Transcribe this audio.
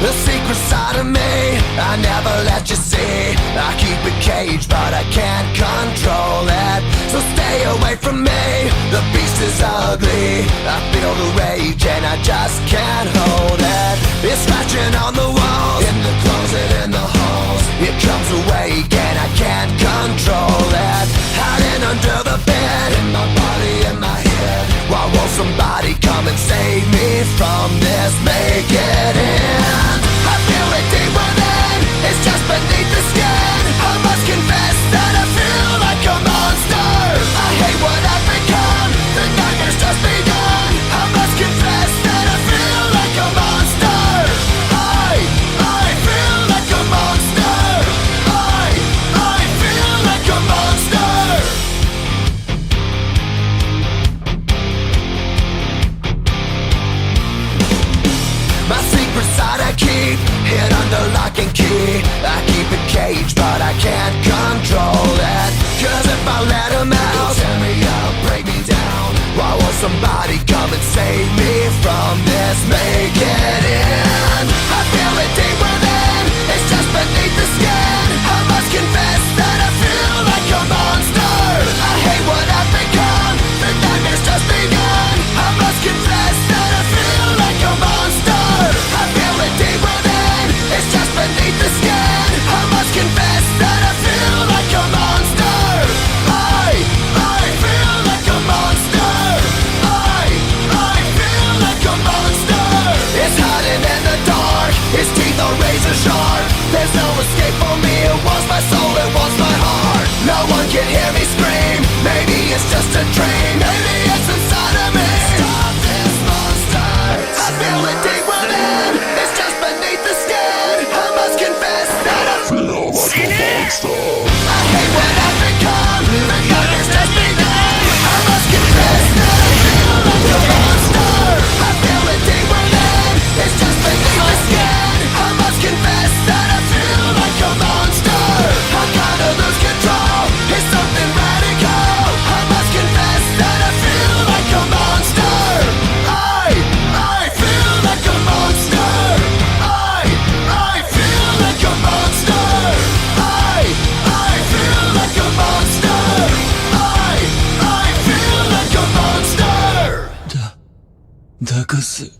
The secret side of me, I never let you see. I keep it caged, but I can't control it. So stay away from me, the beast is ugly. I feel the rage and I just can't hold it. It's scratching on the walls, in the closet, in the halls. It comes awake and I can't control it. Hiding under the bed, in my body, in my head. Why won't somebody come and save me from this? Make it end. I feel it deep within, it's just beneath the skin. I must confess that I feel like a monster. I hate what I've become, the nightmare's just begun. I must confess that I feel like a monster. I feel like a monster. I feel like a monster. My secret side I keep hid under lock and key. I keep it caged, but I can't control it. Cause if I let him out, he'll tear me up, break me down. Why won't somebody come and save me from this? Make it end. I feel it deep within, it's just beneath the skin. I must confess that I feel like a monster. I hate what I've become, the nightmare's just begun. I must confess that I feel like a monster. I feel it deep within, it's just beneath the skin. I must confess that I feel like a monster. I feel like a monster. I feel like a monster. It's hiding in the dark, its teeth are razor sharp. There's no escape for me, it wants my soul, it wants my heart. No one can hear me scream, maybe it's just a dream. Maybe it's inside of me. Stop this monster. I feel it deep within, it's just beneath the skin. I must confess that I feel like a monster. I hate what I've become, the nightmare's just begun. I must confess that I feel like a monster. I feel it deep within, it's just beneath the skin. I must confess that I feel like a monster. I kinda lose control, it's something radical. I must confess that I feel like a monster. I feel like a monster. I feel like a monster. I feel like a monster. I feel like a monster. ダカス